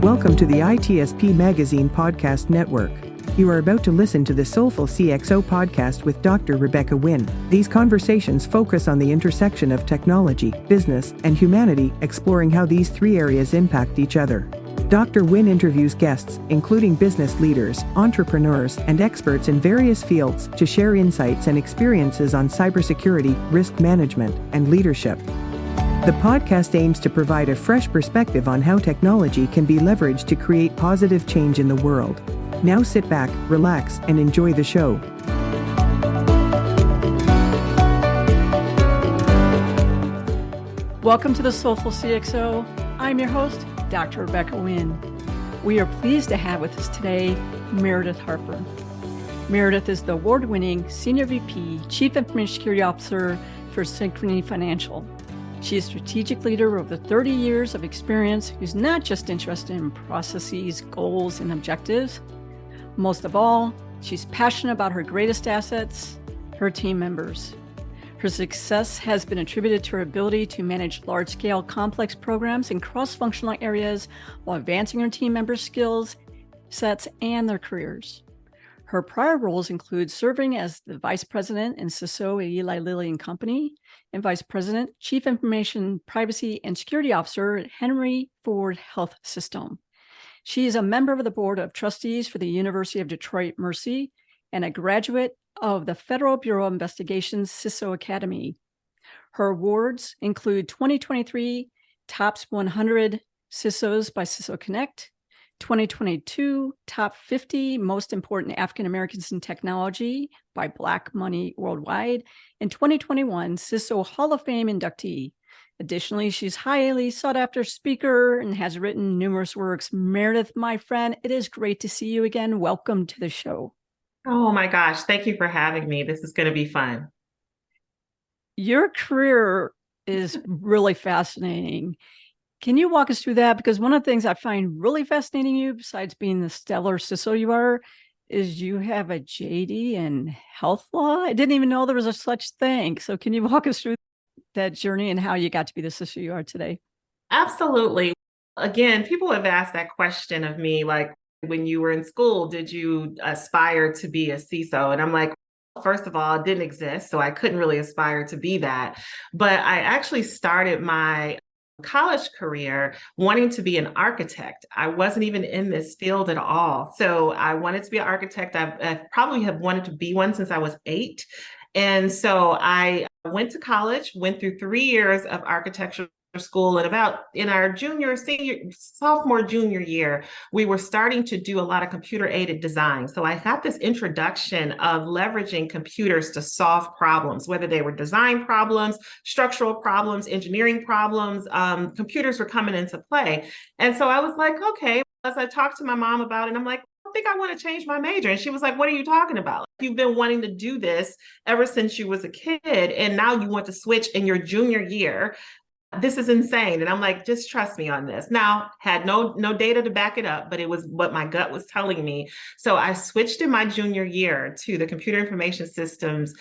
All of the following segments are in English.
Welcome to the ITSP Magazine Podcast Network. You are about to listen to the Soulful CXO podcast with Dr. Rebecca Wynn. These conversations focus on the intersection of technology, business, and humanity, exploring how these three areas impact each other. Dr. Wynn interviews guests, including business leaders, entrepreneurs, and experts in various fields, to share insights and experiences on cybersecurity, risk management, and leadership. The podcast aims to provide a fresh perspective on how technology can be leveraged to create positive change in the world. Now sit back, relax, and enjoy the show. Welcome to the Soulful CXO. I'm your host, Dr. Rebecca Wynn. We are pleased to have with us today Meredith Harper. Meredith is the award-winning Senior VP, Chief Information Security Officer for Synchrony Financial. She is a strategic leader with over 30 years of experience who's not just interested in processes, goals, and objectives. Most of all, she's passionate about her greatest assets, her team members. Her success has been attributed to her ability to manage large-scale, complex programs in cross-functional areas while advancing her team members' skills, sets, and their careers. Her prior roles include serving as the Vice President and CISO at Eli Lilly and Company, and Vice President, Chief Information Privacy and Security Officer at Henry Ford Health System. She is a member of the Board of Trustees for the University of Detroit Mercy and a graduate of the Federal Bureau of Investigation's CISO Academy. Her awards include 2023 Tops 100 CISOs by CISO Connect, 2022 Top 50 Most Important African Americans in Technology by Black Money Worldwide, and 2021 CISO Hall of Fame inductee. Additionally, she's highly sought after speaker and has written numerous works. Meredith, my friend, it is great to see you again. Welcome to the show. Oh my gosh, thank you for having me. This is going to be fun. Your career is really fascinating. Can you walk us through that? Because one of the things I find really fascinating you, besides being the stellar CISO you are, is you have a JD in health law. I didn't even know there was a such thing. So can you walk us through that journey and how you got to be the CISO you are today? Absolutely. Again, people have asked that question of me, like, when you were in school, did you aspire to be a CISO? And I'm like, first of all, it didn't exist, so I couldn't really aspire to be that. But I actually started my college career wanting to be an architect. I wasn't even in this field at all. So I wanted to be an architect. I probably have wanted to be one since I was 8. And so I went to college, went through 3 years of architecture school, and about in our sophomore, junior year, we were starting to do a lot of computer-aided design. So I got this introduction of leveraging computers to solve problems, whether they were design problems, structural problems, engineering problems. Computers were coming into play. And so I was like, okay, as I talked to my mom about it, I'm like, I think I want to change my major. And she was like, what are you talking about? You've been wanting to do this ever since you was a kid, and now you want to switch in your junior year. This is insane. And I'm like, just trust me on this. Now, had no data to back it up, but it was what my gut was telling me. So I switched in my junior year to the Computer Information Systems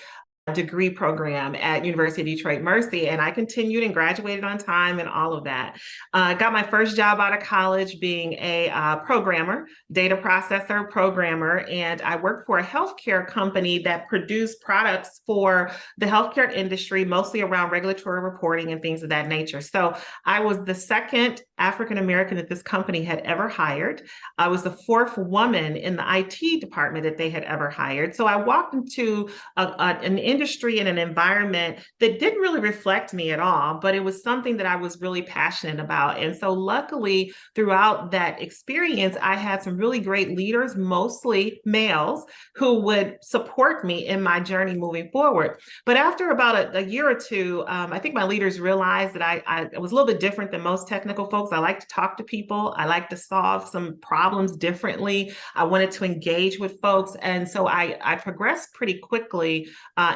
degree program at University of Detroit Mercy, and I continued and graduated on time and all of that. Got my first job out of college being a programmer, data processor programmer, and I worked for a healthcare company that produced products for the healthcare industry, mostly around regulatory reporting and things of that nature. So I was the second African American that this company had ever hired. I was the fourth woman in the IT department that they had ever hired. So I walked into an industry and an environment that didn't really reflect me at all, but it was something that I was really passionate about. And so luckily, throughout that experience, I had some really great leaders, mostly males, who would support me in my journey moving forward. But after about a year or two, I think my leaders realized that I was a little bit different than most technical folks. I like to talk to people. I like to solve some problems differently. I wanted to engage with folks. And so I progressed pretty quickly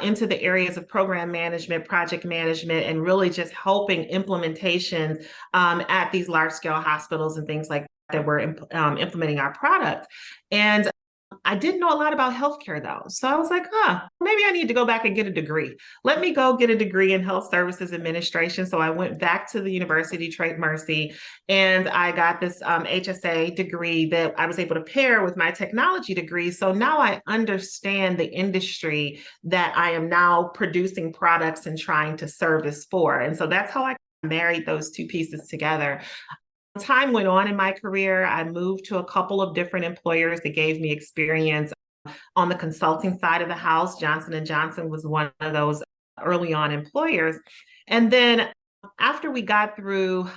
into the areas of program management, project management, and really just helping implementations at these large scale hospitals and things like that were implementing our product. And I didn't know a lot about healthcare though. So I was like, maybe I need to go back and get a degree. Let me go get a degree in health services administration. So I went back to the University Trade Mercy and I got this HSA degree that I was able to pair with my technology degree. So now I understand the industry that I am now producing products and trying to service for. And so that's how I married those two pieces together. Time went on in my career. I moved to a couple of different employers that gave me experience on the consulting side of the house. Johnson & Johnson was one of those early on employers. And then after we got through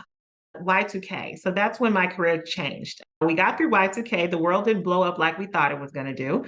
Y2K, so that's when my career changed. We got through Y2K. The world didn't blow up like we thought it was going to do.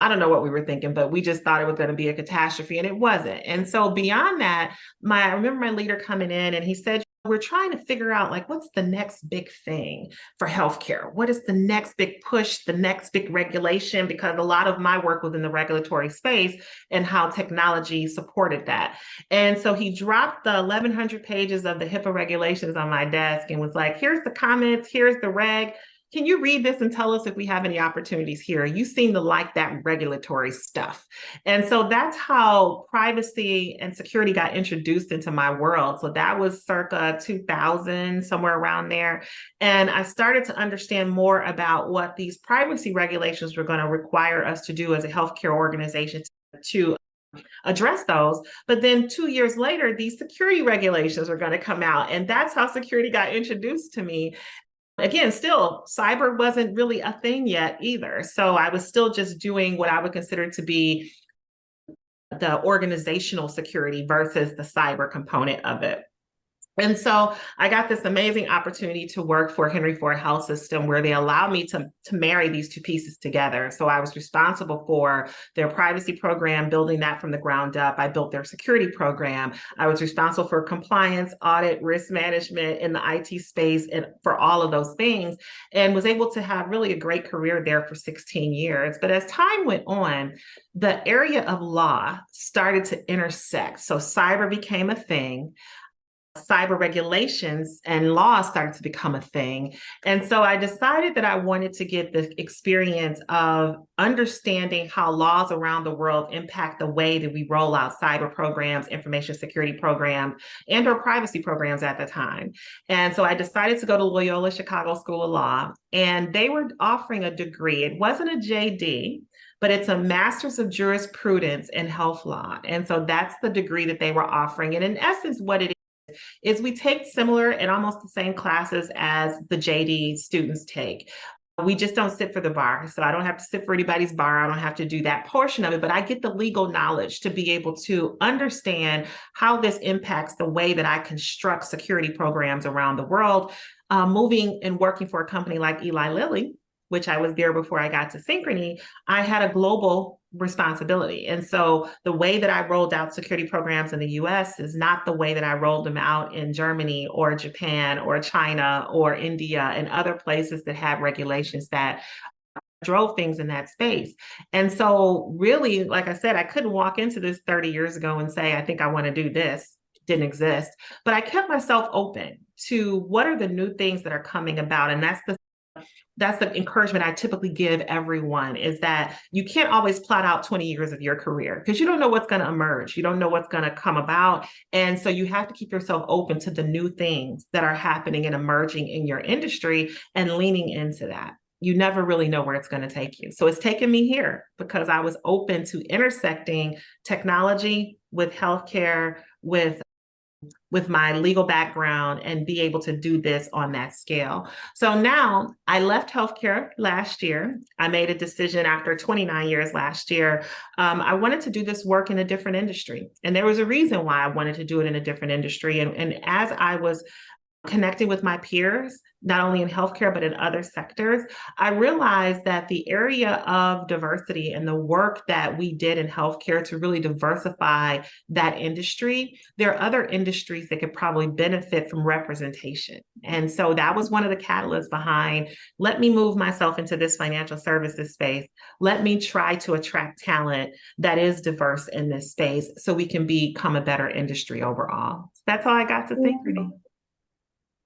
I don't know what we were thinking, but we just thought it was going to be a catastrophe, and it wasn't. And so beyond that, I remember my leader coming in and he said, we're trying to figure out like, what's the next big thing for healthcare? What is the next big push, the next big regulation? Because a lot of my work was in the regulatory space and how technology supported that. And so he dropped the 1,100 pages of the HIPAA regulations on my desk and was like, here's the comments, here's the reg. Can you read this and tell us if we have any opportunities here? You seem to like that regulatory stuff. And so that's how privacy and security got introduced into my world. So that was circa 2000, somewhere around there. And I started to understand more about what these privacy regulations were going to require us to do as a healthcare organization to address those. But then 2 years later, these security regulations are going to come out. And that's how security got introduced to me. Again, still, cyber wasn't really a thing yet either. So I was still just doing what I would consider to be the organizational security versus the cyber component of it. And so I got this amazing opportunity to work for Henry Ford Health System, where they allowed me to marry these two pieces together. So I was responsible for their privacy program, building that from the ground up. I built their security program. I was responsible for compliance, audit, risk management in the IT space, and for all of those things, and was able to have really a great career there for 16 years. But as time went on, the area of law started to intersect. So cyber became a thing. Cyber regulations and laws started to become a thing. And so I decided that I wanted to get the experience of understanding how laws around the world impact the way that we roll out cyber programs, information security programs, and or privacy programs at the time. And so I decided to go to Loyola Chicago School of Law, and they were offering a degree. It wasn't a JD, but it's a master's of jurisprudence in health law. And so that's the degree that they were offering. And in essence, what it is we take similar and almost the same classes as the JD students take. We just don't sit for the bar. So I don't have to sit for anybody's bar. I don't have to do that portion of it, but I get the legal knowledge to be able to understand how this impacts the way that I construct security programs around the world. Moving and working for a company like Eli Lilly, which I was there before I got to Synchrony, I had a global responsibility. And so the way that I rolled out security programs in the US is not the way that I rolled them out in Germany or Japan or China or India and other places that have regulations that drove things in that space. And so really, like I said, I couldn't walk into this 30 years ago and say, I think I want to do this. It didn't exist. But I kept myself open to what are the new things that are coming about. And that's the encouragement I typically give everyone, is that you can't always plot out 20 years of your career because you don't know what's going to emerge. You don't know what's going to come about. And so you have to keep yourself open to the new things that are happening and emerging in your industry and leaning into that. You never really know where it's going to take you. So it's taken me here because I was open to intersecting technology with healthcare, with my legal background, and be able to do this on that scale. So now I left healthcare last year. I made a decision after 29 years last year. I wanted to do this work in a different industry. And there was a reason why I wanted to do it in a different industry. And as I was connecting with my peers, not only in healthcare, but in other sectors, I realized that the area of diversity and the work that we did in healthcare to really diversify that industry, there are other industries that could probably benefit from representation. And so that was one of the catalysts behind, let me move myself into this financial services space. Let me try to attract talent that is diverse in this space so we can become a better industry overall. So that's how I got to Synchrony.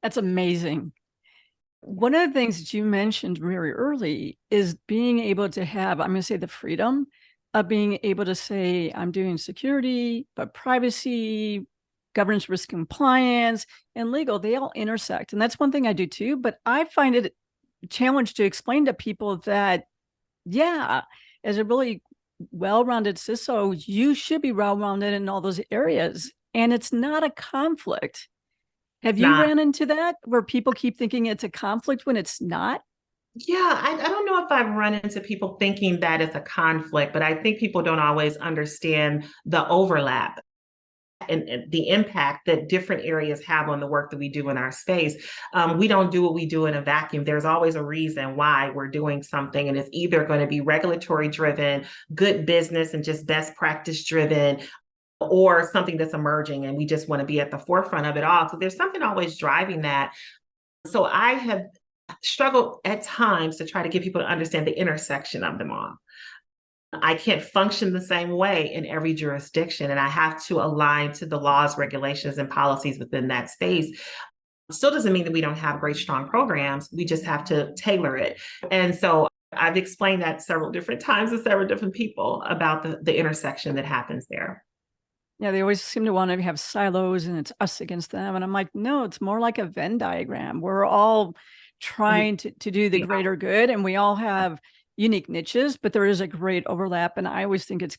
That's amazing. One of the things that you mentioned very early is being able to have, I'm going to say, the freedom of being able to say, I'm doing security, but privacy, governance, risk compliance, and legal, they all intersect. And that's one thing I do too. But I find it a challenge to explain to people that, yeah, as a really well-rounded CISO, you should be well-rounded in all those areas. And it's not a conflict. Have you Not. ran into that where people keep thinking it's a conflict when it's not? Yeah, I don't know if I've run into people thinking that it's a conflict, but I think people don't always understand the overlap and the impact that different areas have on the work that we do in our space. We don't do what we do in a vacuum. There's always a reason why we're doing something, and it's either going to be regulatory driven, good business, and just best practice driven, or something that's emerging and we just want to be at the forefront of it all. So there's something always driving that. So I have struggled at times to try to get people to understand the intersection of them all. I can't function the same way in every jurisdiction, and I have to align to the laws, regulations, and policies within that space. Still doesn't mean that we don't have great, strong programs. We just have to tailor it. And so I've explained that several different times to several different people about the intersection that happens there. Yeah, they always seem to want to have silos and it's us against them. And I'm like, no, it's more like a Venn diagram. We're all trying to do the greater good, and we all have unique niches, but there is a great overlap. And I always think it's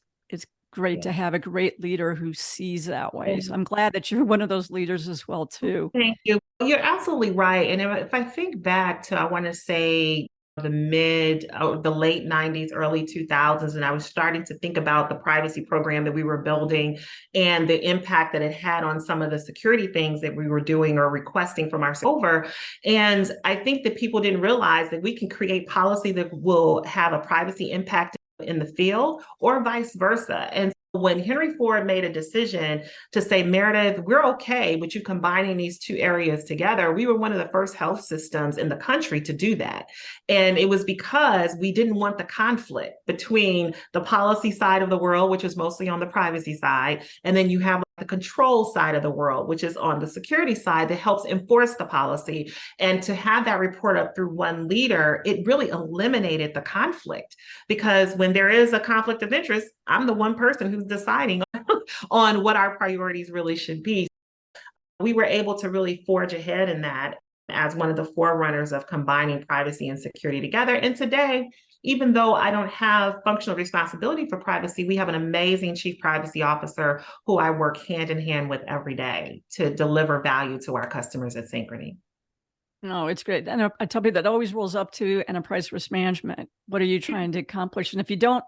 great to have a great leader who sees that way. So I'm glad that you're one of those leaders as well, too. Thank you. You're absolutely right. And if I think back to, I want to say, the late 90s, early 2000s, and I was starting to think about the privacy program that we were building and the impact that it had on some of the security things that we were doing or requesting from our over. And I think that people didn't realize that we can create policy that will have a privacy impact in the field or vice versa. And when Henry Ford made a decision to say, Meredith, we're okay with you combining these two areas together, we were one of the first health systems in the country to do that. And it was because we didn't want the conflict between the policy side of the world, which is mostly on the privacy side, and then you have the control side of the world, which is on the security side that helps enforce the policy. And to have that report up through one leader, it really eliminated the conflict, because when there is a conflict of interest, I'm the one person who's deciding on what our priorities really should be. We were able to really forge ahead in that as one of the forerunners of combining privacy and security together. And today, even though I don't have functional responsibility for privacy, we have an amazing chief privacy officer who I work hand in hand with every day to deliver value to our customers at Synchrony. No, it's great. And I tell people that always rolls up to enterprise risk management. What are you trying to accomplish? And if you don't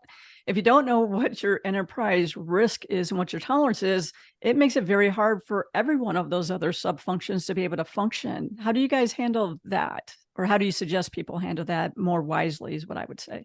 know what your enterprise risk is and what your tolerance is, it makes it very hard for every one of those other sub-functions to be able to function. How do you guys handle that? Or how do you suggest people handle that more wisely is what I would say.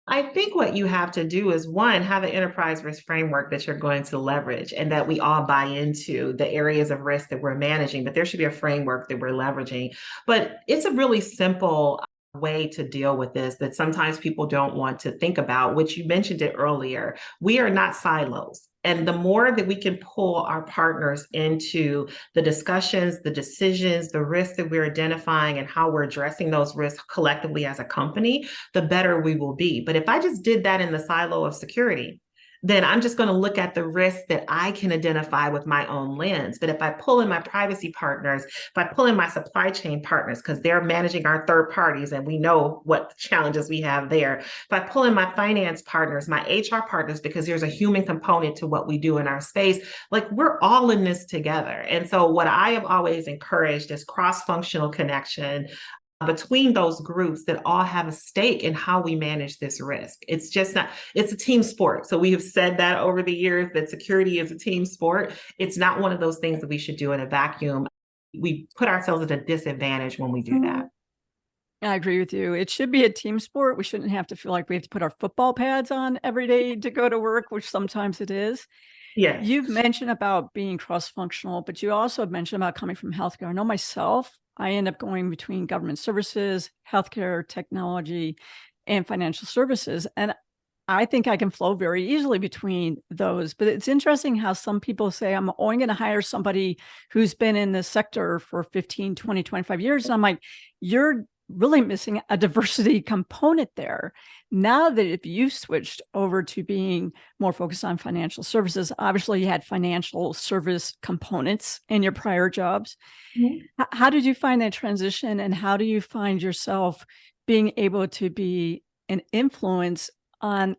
I think what you have to do is, one, have an enterprise risk framework that you're going to leverage and that we all buy into the areas of risk that we're managing, but there should be a framework that we're leveraging. But it's a really simple way to deal with this that sometimes people don't want to think about, which you mentioned it earlier. We are not silos. And the more that we can pull our partners into the discussions, the decisions, the risks that we're identifying and how we're addressing those risks collectively as a company, the better we will be. But if I just did that in the silo of security, then I'm just going to look at the risks that I can identify with my own lens. But if I pull in my privacy partners, if I pull in my supply chain partners, because they're managing our third parties and we know what challenges we have there. If I pull in my finance partners, my HR partners, because there's a human component to what we do in our space, like we're all in this together. And so what I have always encouraged is cross-functional connection between those groups that all have a stake in how we manage this risk. It's just not, it's a team sport. So we have said that over the years that security is a team sport. It's not one of those things that we should do in a vacuum. We put ourselves at a disadvantage when we do that. I agree with you. It should be a team sport. We shouldn't have to feel like we have to put our football pads on every day to go to work, which sometimes it is. Yes. You've mentioned about being cross-functional, but you also mentioned about coming from healthcare. I know myself, I end up going between government services, healthcare, technology, and financial services. And I think I can flow very easily between those. But it's interesting how some people say, I'm only going to hire somebody who's been in this sector for 15, 20, 25 years. And I'm like, you're really missing a diversity component there. Now that if you switched over to being more focused on financial services, obviously you had financial service components in your prior jobs. Mm-hmm. How did you find that transition, and how do you find yourself being able to be an influence on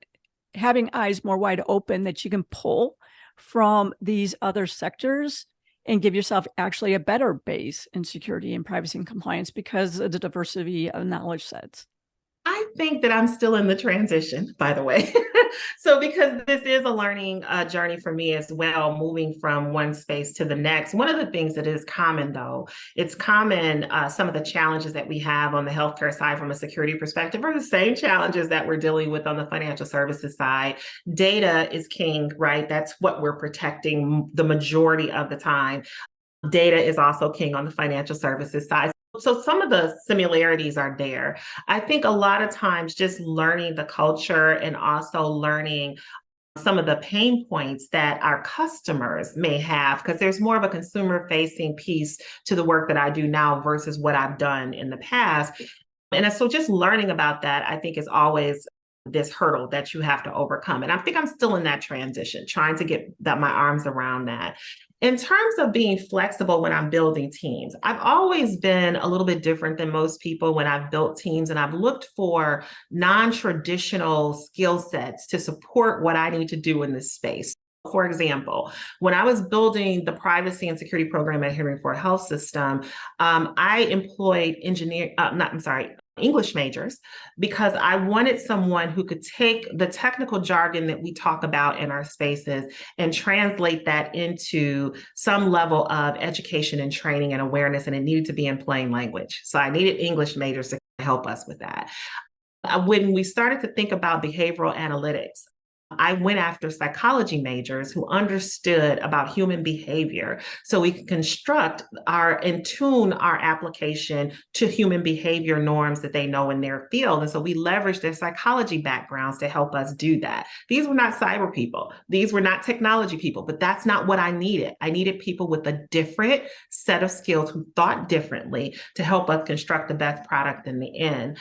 having eyes more wide open that you can pull from these other sectors and give yourself actually a better base in security and privacy and compliance because of the diversity of knowledge sets? I think that I'm still in the transition, by the way. So because this is a learning journey for me as well, moving from one space to the next. One of the things that is common, though, it's common, some of the challenges that we have on the healthcare side from a security perspective are the same challenges that we're dealing with on the financial services side. Data is king, right? That's what we're protecting the majority of the time. Data is also king on the financial services side. So some of the similarities are there. I think a lot of times just learning the culture and also learning some of the pain points that our customers may have, because there's more of a consumer facing piece to the work that I do now versus what I've done in the past. And so just learning about that, I think, is always this hurdle that you have to overcome. And I think I'm still in that transition, trying to get my arms around that. In terms of being flexible when I'm building teams, I've always been a little bit different than most people when I've built teams, and I've looked for non-traditional skill sets to support what I need to do in this space. For example, when I was building the privacy and security program at Henry Ford Health System, I employed English majors, because I wanted someone who could take the technical jargon that we talk about in our spaces and translate that into some level of education and training and awareness, and it needed to be in plain language. So I needed English majors to help us with that. When we started to think about behavioral analytics, I went after psychology majors who understood about human behavior so we can construct and tune our application to human behavior norms that they know in their field. And so we leveraged their psychology backgrounds to help us do that. These were not cyber people. These were not technology people, but that's not what I needed. I needed people with a different set of skills who thought differently to help us construct the best product in the end.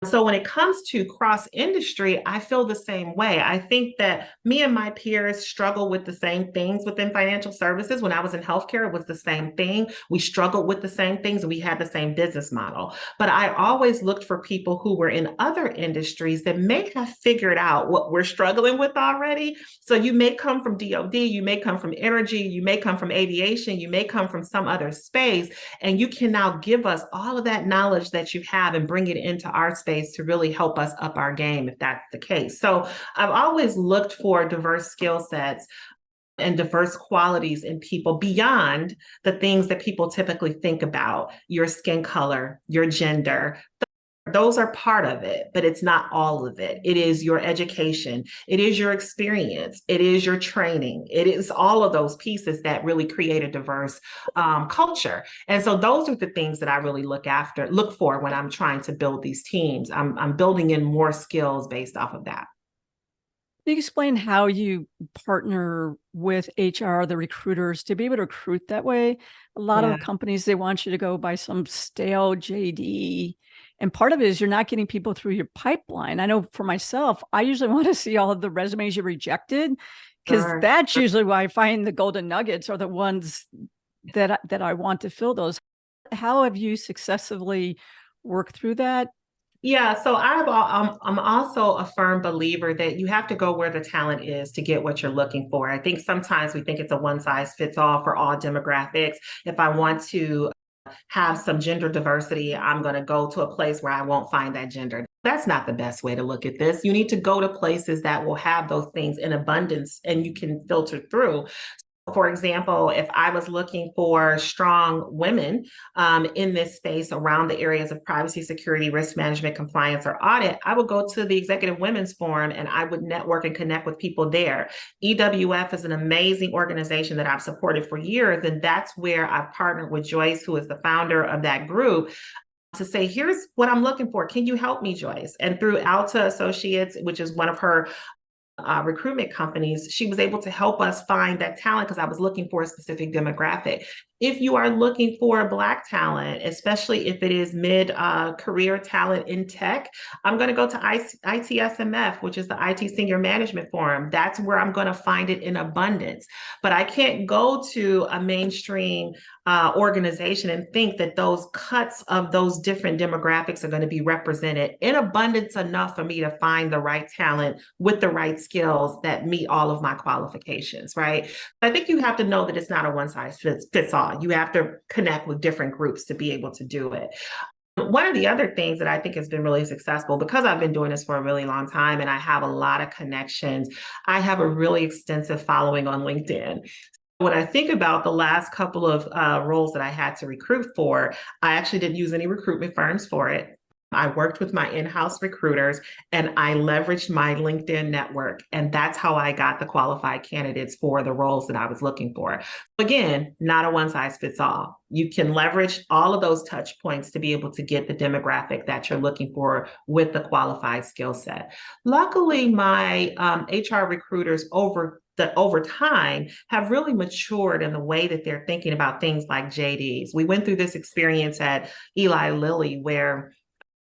So when it comes to cross-industry, I feel the same way. I think that me and my peers struggle with the same things within financial services. When I was in healthcare, it was the same thing. We struggled with the same things, and we had the same business model. But I always looked for people who were in other industries that may have figured out what we're struggling with already. So you may come from DoD, you may come from energy, you may come from aviation, you may come from some other space, and you can now give us all of that knowledge that you have and bring it into our space to really help us up our game, if that's the case. So I've always looked for diverse skill sets and diverse qualities in people beyond the things that people typically think about: your skin color, your gender. Those are part of it, but it's not all of it. It is your education. It is your experience. It is your training. It is all of those pieces that really create a diverse culture. And so those are the things that I really look for when I'm trying to build these teams. I'm building in more skills based off of that. Can you explain how you partner with HR, the recruiters, to be able to recruit that way? A lot of companies, they want you to go by some stale JD. And part of it is you're not getting people through your pipeline. I know for myself, I usually want to see all of the resumes you rejected, because that's usually why I find the golden nuggets are the ones that I want to fill those. How have you successfully worked through that? Yeah, so I'm also a firm believer that you have to go where the talent is to get what you're looking for. I think sometimes we think it's a one size fits all for all demographics. If I want to have some gender diversity, I'm going to go to a place where I won't find that gender. That's not the best way to look at this. You need to go to places that will have those things in abundance and you can filter through. For example, if I was looking for strong women in this space around the areas of privacy, security, risk management, compliance, or audit, I would go to the Executive Women's Forum and I would network and connect with people there. EWF is an amazing organization that I've supported for years, and that's where I've partnered with Joyce, who is the founder of that group. to say, here's what I'm looking for. Can you help me, Joyce? And through Alta Associates, which is one of her recruitment companies, she was able to help us find that talent because I was looking for a specific demographic. If you are looking for Black talent, especially if it is mid-career talent in tech, I'm going to go to ITSMF, which is the IT Senior Management Forum. That's where I'm going to find it in abundance. But I can't go to a mainstream organization and think that those cuts of those different demographics are going to be represented in abundance enough for me to find the right talent with the right skills that meet all of my qualifications, right? I think you have to know that it's not a one size fits all. You have to connect with different groups to be able to do it. One of the other things that I think has been really successful, because I've been doing this for a really long time and I have a lot of connections, I have a really extensive following on LinkedIn. When I think about the last couple of roles that I had to recruit for, I actually didn't use any recruitment firms for it. I worked with my in-house recruiters and I leveraged my LinkedIn network. And that's how I got the qualified candidates for the roles that I was looking for. Again, not a one size fits all. You can leverage all of those touch points to be able to get the demographic that you're looking for with the qualified skill set. Luckily, my HR recruiters over time have really matured in the way that they're thinking about things like JDs. We went through this experience at Eli Lilly where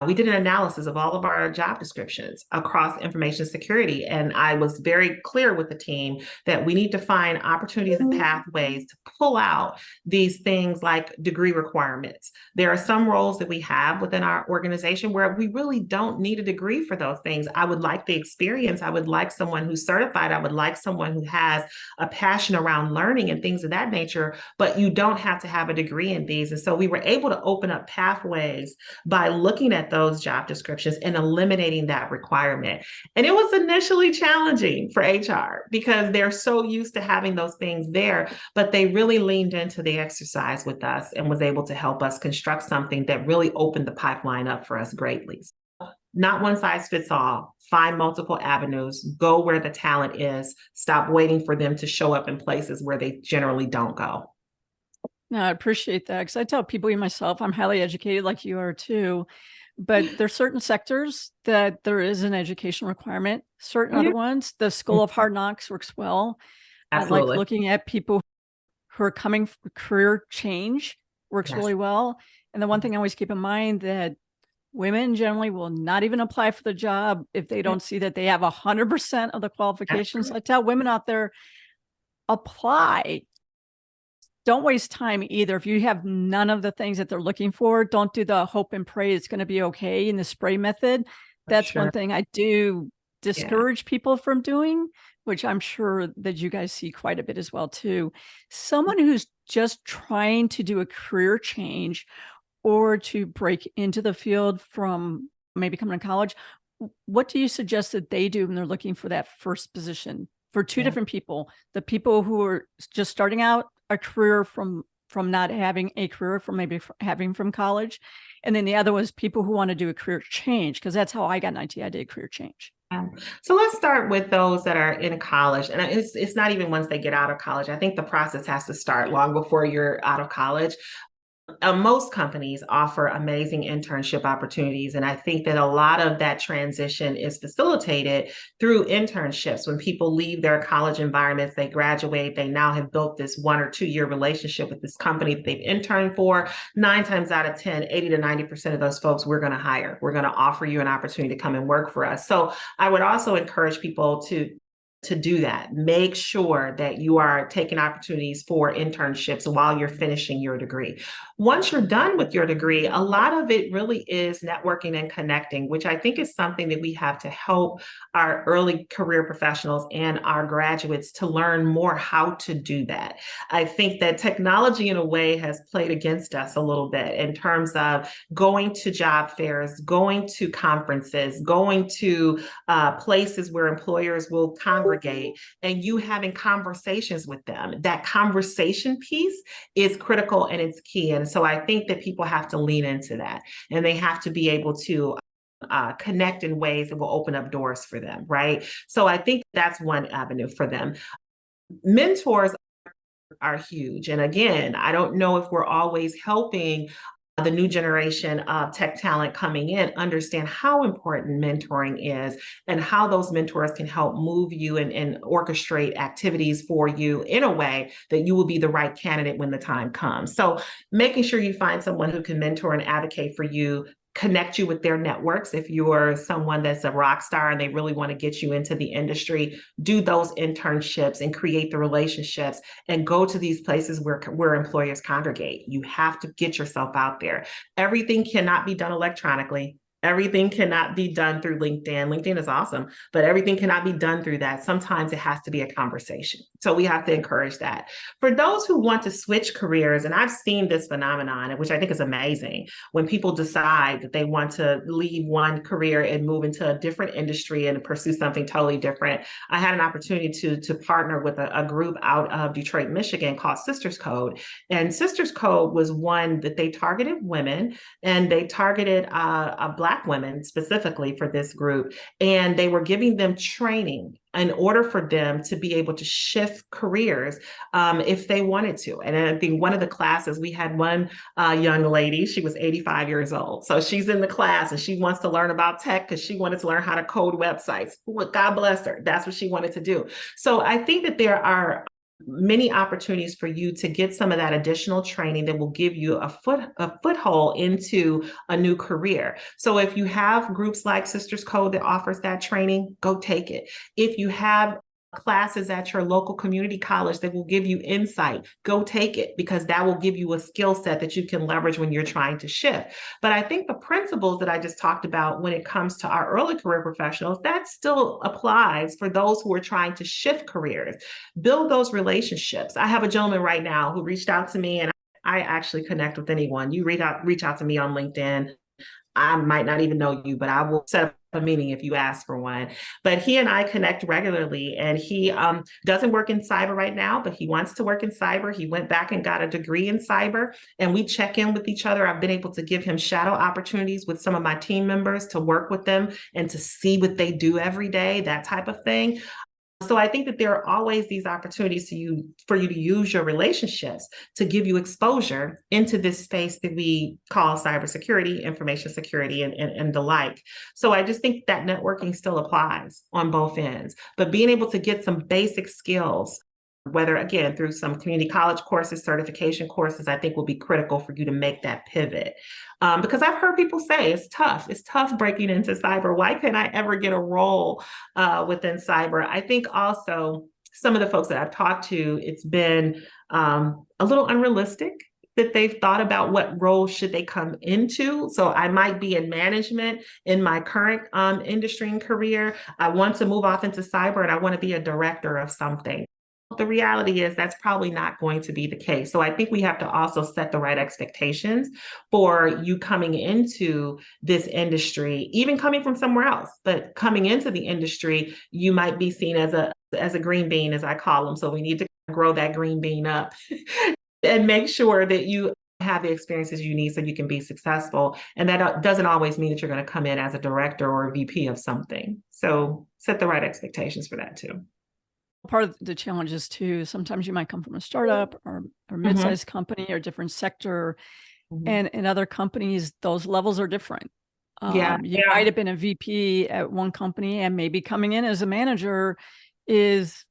we did an analysis of all of our job descriptions across information security. And I was very clear with the team that we need to find opportunities and pathways to pull out these things like degree requirements. There are some roles that we have within our organization where we really don't need a degree for those things. I would like the experience. I would like someone who's certified. I would like someone who has a passion around learning and things of that nature, but you don't have to have a degree in these. And so we were able to open up pathways by looking at those job descriptions and eliminating that requirement. And it was initially challenging for HR because they're so used to having those things there, but they really leaned into the exercise with us and was able to help us construct something that really opened the pipeline up for us greatly. Not one size fits all. Find multiple avenues, go where the talent is, stop waiting for them to show up in places where they generally don't go. No, I appreciate that because I tell people, even myself, I'm highly educated like you are too. But there's certain sectors that there is an education requirement. Certain other ones, the School of Hard Knocks works well. Absolutely. I like looking at people who are coming for career change works really well. And the one thing I always keep in mind that women generally will not even apply for the job if they don't see that they have 100% of the qualifications. I tell women out there, apply. Don't waste time either. If you have none of the things that they're looking for, don't do the hope and pray it's going to be okay in the spray method. That's one thing I do discourage people from doing, which I'm sure that you guys see quite a bit as well too. Someone who's just trying to do a career change or to break into the field from maybe coming to college, what do you suggest that they do when they're looking for that first position? For two different people, the people who are just starting out a career from not having a career from maybe having from college. And then the other was people who want to do a career change, because that's how I got an IT. I did a career change. So let's start with those that are in college. And it's not even once they get out of college. I think the process has to start long before you're out of college. Most companies offer amazing internship opportunities. And I think that a lot of that transition is facilitated through internships. When people leave their college environments, they graduate, they now have built this 1 or 2 year relationship with this company that they've interned for. 9 times out of 10, 80 to 90% of those folks we're going to hire. We're going to offer you an opportunity to come and work for us. So I would also encourage people to do that. Make sure that you are taking opportunities for internships while you're finishing your degree. Once you're done with your degree, a lot of it really is networking and connecting, which I think is something that we have to help our early career professionals and our graduates to learn more how to do that. I think that technology in a way has played against us a little bit in terms of going to job fairs, going to conferences, going to places where employers will congregate, and you having conversations with them. That conversation piece is critical and it's key. And so I think that people have to lean into that, and they have to be able to connect in ways that will open up doors for them, right? So I think that's one avenue for them. Mentors are huge. And again, I don't know if we're always helping the new generation of tech talent coming in understand how important mentoring is and how those mentors can help move you and orchestrate activities for you in a way that you will be the right candidate when the time comes. So making sure you find someone who can mentor and advocate for you, connect you with their networks. If you're someone that's a rock star and they really want to get you into the industry, do those internships and create the relationships and go to these places where employers congregate. You have to get yourself out there. Everything cannot be done electronically. Everything cannot be done through LinkedIn. LinkedIn is awesome, but everything cannot be done through that. Sometimes it has to be a conversation. So we have to encourage that. For those who want to switch careers, and I've seen this phenomenon, which I think is amazing, when people decide that they want to leave one career and move into a different industry and pursue something totally different. I had an opportunity to partner with a group out of Detroit, Michigan called Sisters Code. And Sisters Code was one that they targeted women, and they targeted Black women specifically for this group. And they were giving them training in order for them to be able to shift careers if they wanted to. And I think one of the classes, we had one young lady, she was 85 years old. So she's in the class and she wants to learn about tech because she wanted to learn how to code websites. God bless her. That's what she wanted to do. So I think that there are many opportunities for you to get some of that additional training that will give you a foothold into a new career. So if you have groups like Sisters Code that offers that training, go take it. If you have classes at your local community college that will give you insight, go take it, because that will give you a skill set that you can leverage when you're trying to shift. But I think the principles that I just talked about when it comes to our early career professionals, that still applies for those who are trying to shift careers. Build those relationships. I have a gentleman right now who reached out to me, and I actually connect with anyone. You reach out to me on LinkedIn. I might not even know you, but I will set up a meeting if you ask for one. But he and I connect regularly, and he doesn't work in cyber right now, but he wants to work in cyber. He went back and got a degree in cyber, and we check in with each other. I've been able to give him shadow opportunities with some of my team members to work with them and to see what they do every day, that type of thing. So I think that there are always these opportunities for you to use your relationships to give you exposure into this space that we call cybersecurity, information security, and the like. So I just think that networking still applies on both ends, but being able to get some basic skills, whether again through some community college courses, certification courses, I think will be critical for you to make that pivot. Because I've heard people say it's tough. It's tough breaking into cyber. Why can't I ever get a role within cyber? I think also some of the folks that I've talked to, it's been a little unrealistic that they've thought about what role should they come into. So I might be in management in my current industry and career. I want to move off into cyber and I want to be a director of something. The reality is that's probably not going to be the case. So I think we have to also set the right expectations for you coming into this industry, even coming from somewhere else, but coming into the industry, you might be seen as a green bean, as I call them. So we need to grow that green bean up and make sure that you have the experiences you need so you can be successful. And that doesn't always mean that you're going to come in as a director or a VP of something. So set the right expectations for that too. Part of the challenge is too, sometimes you might come from a startup or mid-sized company or different sector. And in other companies, those levels are different. You might have been a VP at one company, and maybe coming in as a manager is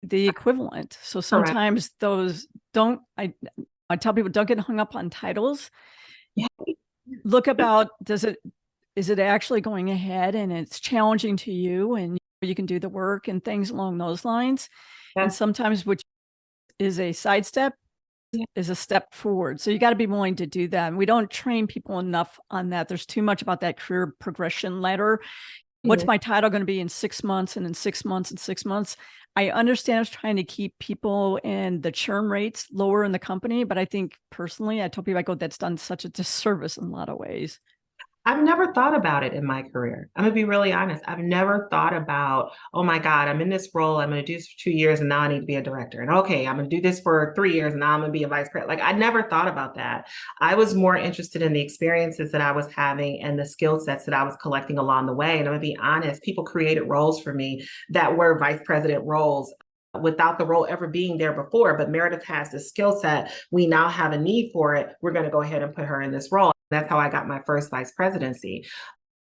the equivalent. So sometimes those I tell people, don't get hung up on titles. Look about, is it actually going ahead and it's challenging to you and you can do the work and things along those lines. And sometimes which is a sidestep is a step forward. So you got to be willing to do that. And we don't train people enough on that. There's too much about that career progression ladder. What's my title going to be in 6 months and in 6 months and 6 months? I understand it's trying to keep people and the churn rates lower in the company. But I think personally, I tell people, that's done such a disservice in a lot of ways. I've never thought about it in my career. I'm going to be really honest. I've never thought about, oh my God, I'm in this role. I'm going to do this for 2 years and now I need to be a director. And okay, I'm going to do this for 3 years and now I'm going to be a vice president. Like I never thought about that. I was more interested in the experiences that I was having and the skill sets that I was collecting along the way. And I'm going to be honest, people created roles for me that were vice president roles without the role ever being there before. But Meredith has this skill set. We now have a need for it. We're going to go ahead and put her in this role. That's how I got my first vice presidency.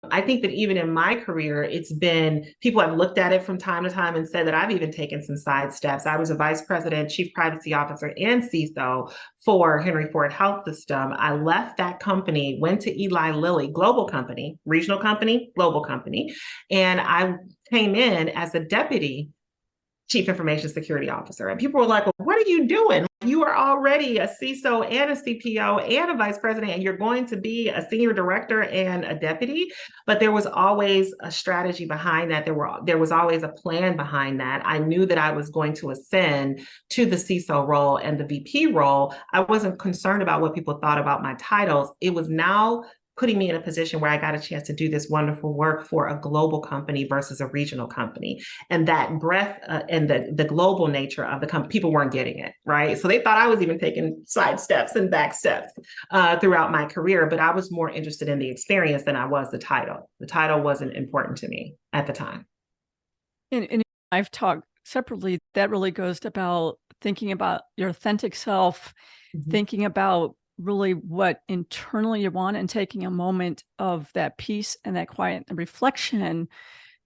I think that even in my career, it's been, people have looked at it from time to time and said that I've even taken some side steps. I was a vice president, chief privacy officer, and CISO for Henry Ford Health System. I left that company, went to Eli Lilly, global company, regional company, global company, and I came in as a deputy chief information security officer. And people were like, well, what are you doing? You are already a CISO and a CPO and a vice president, and you're going to be a senior director and a deputy. But there was always a strategy behind that. There was always a plan behind that. I knew that I was going to ascend to the CISO role and the VP role. I wasn't concerned about what people thought about my titles. It was now putting me in a position where I got a chance to do this wonderful work for a global company versus a regional company. And that breadth and the global nature of the company, people weren't getting it, right? So they thought I was even taking side steps and back steps throughout my career, but I was more interested in the experience than I was the title. The title wasn't important to me at the time. And I've talked separately, that really goes about thinking about your authentic self, thinking about really what internally you want, and taking a moment of that peace and that quiet and reflection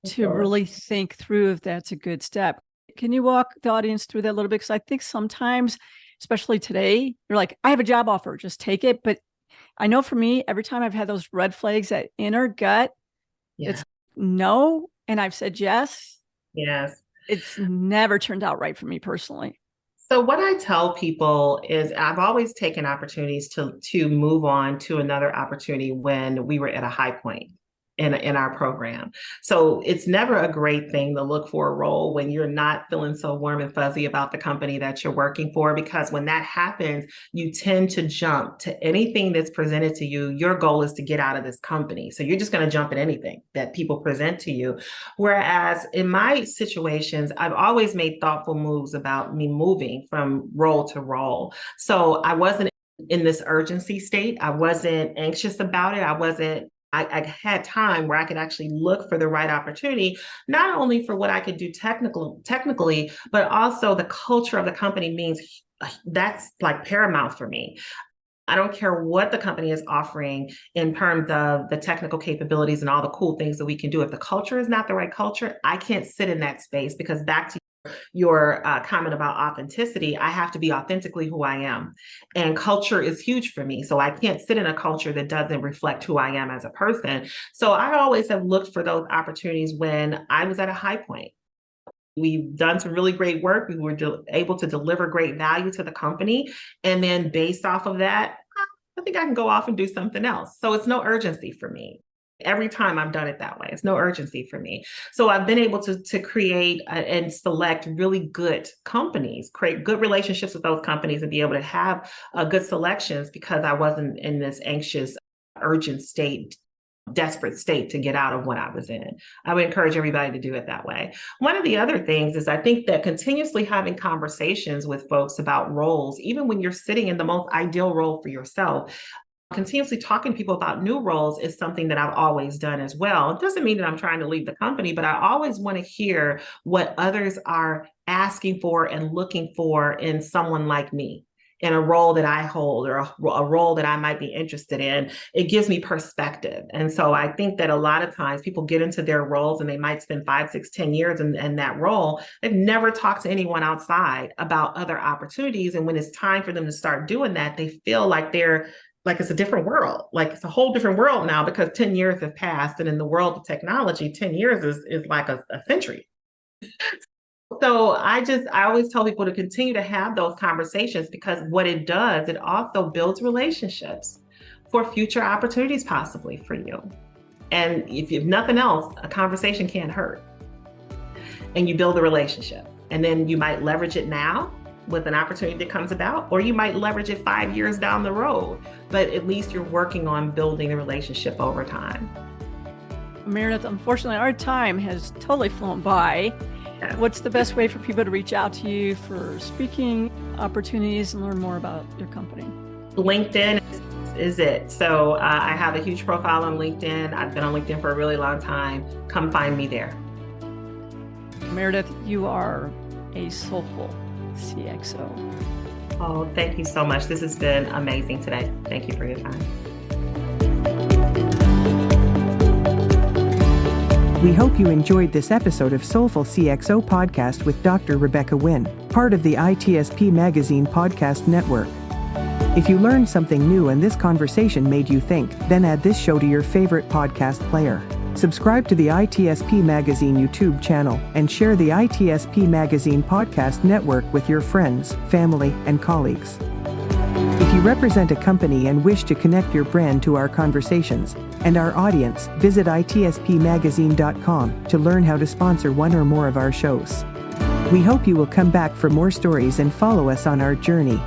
to really think through if that's a good step. Can you walk the audience through that a little bit? Because I think sometimes, especially today, you're like, I have a job offer, just take it. But I know for me, every time I've had those red flags, that inner gut, it's no. And I've said yes. Yes. It's never turned out right for me personally. So what I tell people is I've always taken opportunities to move on to another opportunity when we were at a high point in our program. So it's never a great thing to look for a role when you're not feeling so warm and fuzzy about the company that you're working for, because when that happens, you tend to jump to anything that's presented to you. Your goal is to get out of this company. So you're just going to jump at anything that people present to you. Whereas in my situations, I've always made thoughtful moves about me moving from role to role. So I wasn't in this urgency state. I wasn't anxious about it. I had time where I could actually look for the right opportunity, not only for what I could do technically, but also the culture of the company means that's like paramount for me. I don't care what the company is offering in terms of the technical capabilities and all the cool things that we can do. If the culture is not the right culture, I can't sit in that space, because back to your comment about authenticity, I have to be authentically who I am. And culture is huge for me. So I can't sit in a culture that doesn't reflect who I am as a person. So I always have looked for those opportunities when I was at a high point. We've done some really great work. We were able to deliver great value to the company. And then based off of that, I think I can go off and do something else. So it's no urgency for me. Every time I've done it that way, it's no urgency for me. So I've been able to create and select really good companies, create good relationships with those companies, and be able to have good selections, because I wasn't in this anxious, urgent state, desperate state to get out of what I was in. I would encourage everybody to do it that way. One of the other things is I think that continuously having conversations with folks about roles, even when you're sitting in the most ideal role for yourself, continuously talking to people about new roles is something that I've always done as well. It doesn't mean that I'm trying to leave the company, but I always want to hear what others are asking for and looking for in someone like me, in a role that I hold, or a role that I might be interested in. It gives me perspective. And so I think that a lot of times people get into their roles and they might spend 5, 6, 10 years in that role. They've never talked to anyone outside about other opportunities. And when it's time for them to start doing that, they feel like it's a different world. Like it's a whole different world now, because 10 years have passed. And in the world of technology, 10 years is like a century. So I always tell people to continue to have those conversations, because what it does, it also builds relationships for future opportunities possibly for you. And if nothing else, a conversation can't hurt. And you build a relationship, and then you might leverage it now with an opportunity that comes about, or you might leverage it 5 years down the road, but at least you're working on building a relationship over time. Meredith, unfortunately, our time has totally flown by. Yes. What's the best way for people to reach out to you for speaking opportunities and learn more about your company? LinkedIn is it. So I have a huge profile on LinkedIn. I've been on LinkedIn for a really long time. Come find me there. Meredith, you are a soulful CXO. Oh, thank you so much. This has been amazing today. Thank you for your time. We hope you enjoyed this episode of Soulful CXO Podcast with Dr. Rebecca Wynn, part of the ITSP Magazine Podcast Network. If you learned something new and this conversation made you think, then add this show to your favorite podcast player. Subscribe to the ITSP Magazine YouTube channel and share the ITSP Magazine Podcast Network with your friends, family, and colleagues. If you represent a company and wish to connect your brand to our conversations and our audience, visit itspmagazine.com to learn how to sponsor one or more of our shows. We hope you will come back for more stories and follow us on our journey.